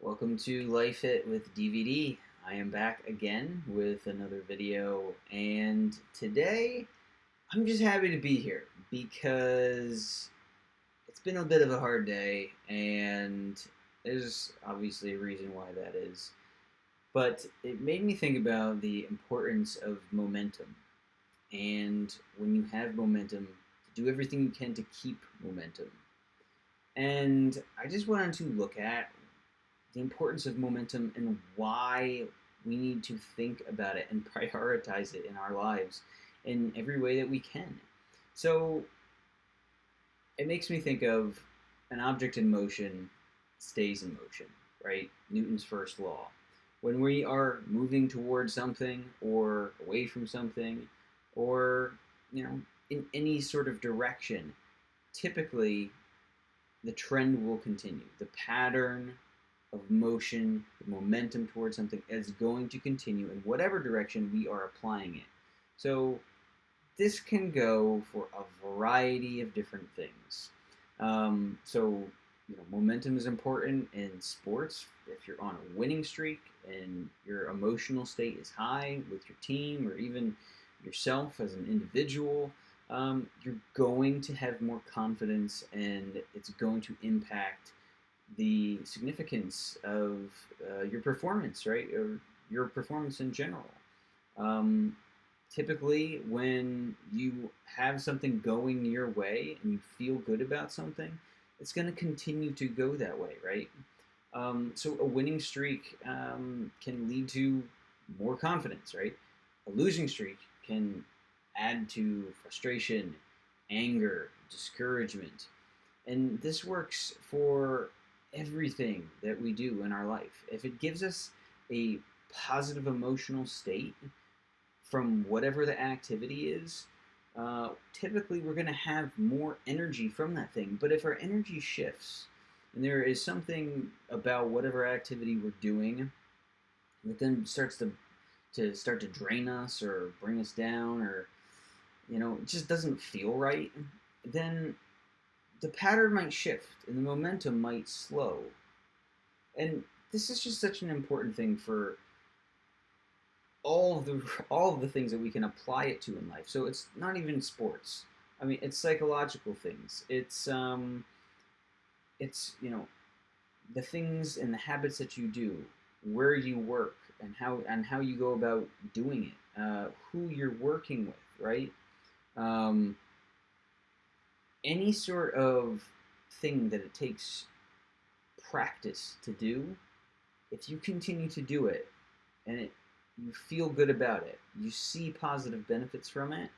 Welcome to Life It with DVD. I am back again with another video, and today I'm just happy to be here because it's been a bit of a hard day, and there's obviously a reason why that is. But it made me think about the importance of momentum, and when you have momentum, to do everything you can to keep momentum. And I just wanted to look at the importance of momentum and why we need to think about it and prioritize it in our lives in every way that we can. So it makes me think of an object in motion stays in motion, right? Newton's first law. When we are moving towards something or away from something or, in any sort of direction, typically the trend will continue. The pattern of motion, the momentum towards something is going to continue in whatever direction we are applying it. So this can go for a variety of different things. Momentum is important in sports. If you're on a winning streak and your emotional state is high with your team or even yourself as an individual, you're going to have more confidence and it's going to impact the significance of your performance, right? Or your performance in general. Um, Typically, when you have something going your way and you feel good about something, it's going to continue to go that way, right? So a winning streak can lead to more confidence, right? A losing streak can add to frustration, anger, discouragement. And this works for everything that we do in our life. If it gives us a positive emotional state from whatever the activity is, typically we're going to have more energy from that thing. But if our energy shifts and there is something about whatever activity we're doing that then starts to drain us or bring us down, or it just doesn't feel right, then the pattern might shift and the momentum might slow. And this is just such an important thing for all of the things that we can apply it to in life. So it's not even sports. I mean, it's psychological things. It's the things and the habits that you do, where you work, and how you go about doing it, who you're working with, right? Um, any sort of thing that it takes practice to do, if you continue to do it and you feel good about it, you see positive benefits from it,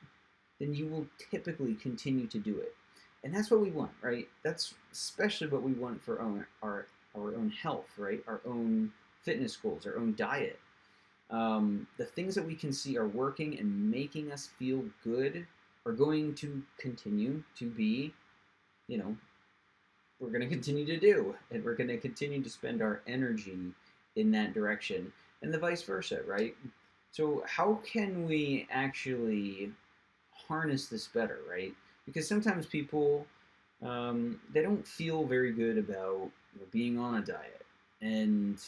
then you will typically continue to do it. And that's what we want, right? That's especially what we want for our own health, right? Our own fitness goals, our own diet. The things that we can see are working and making us feel good are going to continue to be, you know, we're going to continue to do, and we're going to continue to spend our energy in that direction, and the vice versa, right? So, how can we actually harness this better, right? Because sometimes people they don't feel very good about being on a diet, and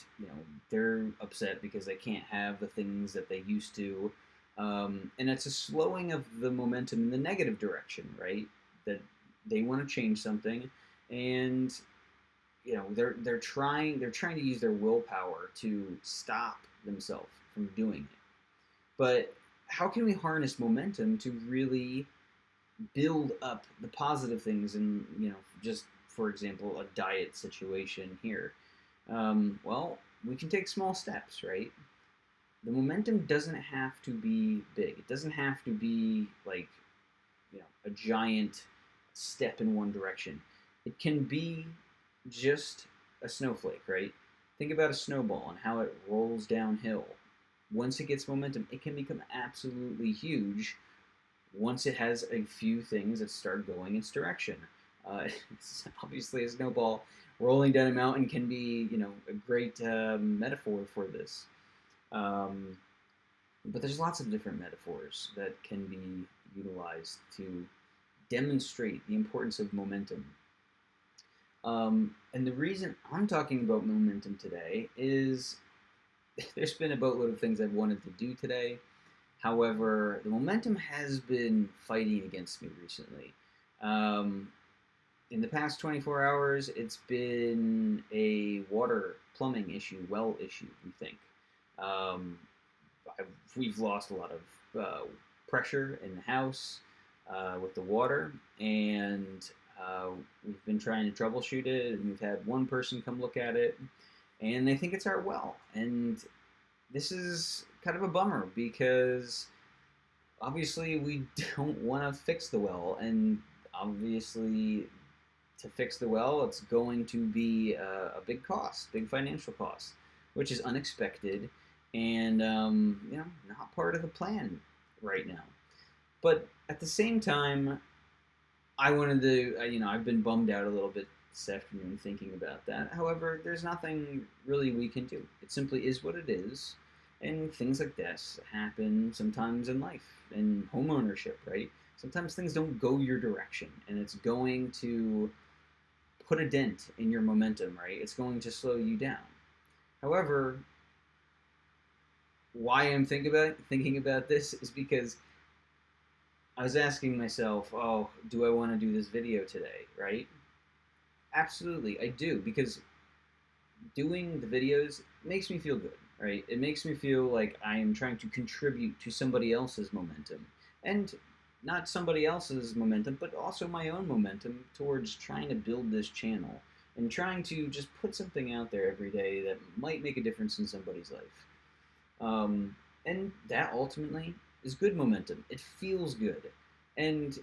they're upset because they can't have the things that they used to, and it's a slowing of the momentum in the negative direction, right? That they want to change something, and they're trying to use their willpower to stop themselves from doing it. But how can we harness momentum to really build up the positive things in, just for example, a diet situation here? Well, we can take small steps, right? The momentum doesn't have to be big. It doesn't have to be like, a giant step in one direction. It can be just a snowflake, right? Think about a snowball and how it rolls downhill. Once it gets momentum, it can become absolutely huge once it has a few things that start going its direction. It's obviously, a snowball rolling down a mountain can be, a great metaphor for this. Um, but there's lots of different metaphors that can be utilized to demonstrate the importance of momentum. And the reason I'm talking about momentum today is there's been a boatload of things I've wanted to do today. However, the momentum has been fighting against me recently. Um, in the past 24 hours, it's been a water plumbing issue, well issue, we think. Um, we've lost a lot of pressure in the house with the water, and we've been trying to troubleshoot it, and we've had one person come look at it, and they think it's our well. And this is kind of a bummer because obviously we don't want to fix the well, and obviously to fix the well, it's going to be a big cost, big financial cost, which is unexpected and not part of the plan right now. But at the same time, I wanted to, I've been bummed out a little bit this afternoon thinking about that. However, there's nothing really we can do. It simply is what it is. And things like this happen sometimes in life, in home ownership, right? Sometimes things don't go your direction, and it's going to put a dent in your momentum, right? It's going to slow you down. However, why I'm thinking about this is because I was asking myself, oh, do I want to do this video today, right? Absolutely, I do, because doing the videos makes me feel good, right? It makes me feel like I am trying to contribute to somebody else's momentum. And not somebody else's momentum, but also my own momentum towards trying to build this channel and trying to just put something out there every day that might make a difference in somebody's life. And that ultimately is good momentum. It feels good. And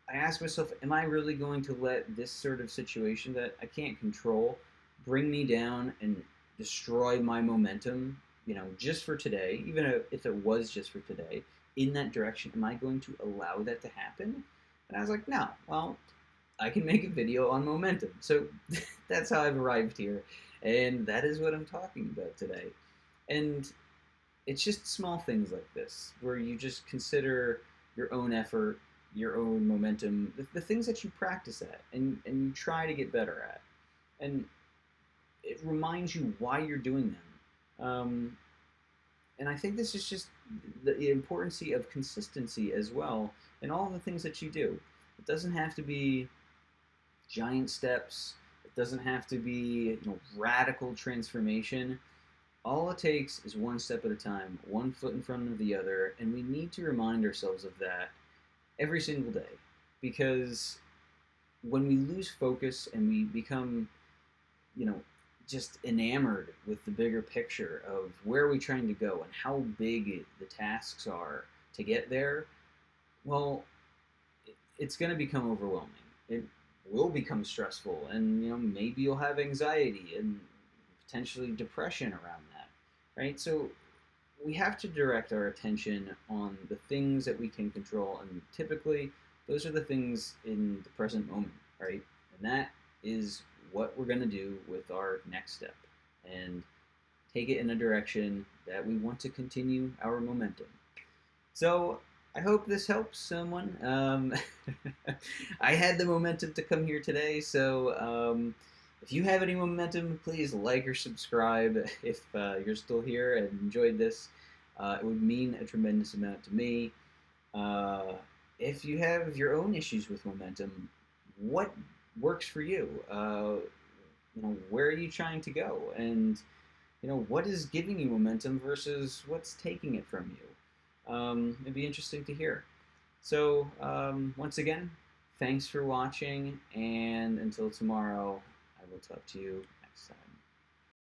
I ask myself, am I really going to let this sort of situation that I can't control bring me down and destroy my momentum, just for today, even if it was just for today, in that direction? Am I going to allow that to happen? And I was like, no, well, I can make a video on momentum. So that's how I've arrived here. And that is what I'm talking about today. And it's just small things like this where you just consider your own effort, your own momentum, the things that you practice at and you try to get better at. And it reminds you why you're doing them. And I think this is just the importance of consistency as well in all the things that you do. It doesn't have to be giant steps. It doesn't have to be radical transformation. All it takes is one step at a time, one foot in front of the other, and we need to remind ourselves of that every single day. Because when we lose focus and we become, you know, just enamored with the bigger picture of where we're trying to go and how big the tasks are to get there, well, it's going to become overwhelming. It will become stressful, and maybe you'll have anxiety and potentially depression around that, right? So we have to direct our attention on the things that we can control, and typically those are the things in the present moment, right? And that is what we're going to do with our next step and take it in a direction that we want to continue our momentum. So I hope this helps someone. I had the momentum to come here today, so if you have any momentum, please like or subscribe if you're still here and enjoyed this. It would mean a tremendous amount to me. If you have your own issues with momentum, what works for you? Where are you trying to go? And what is giving you momentum versus what's taking it from you? It'd be interesting to hear. So once again, thanks for watching, and until tomorrow, I will talk to you next time.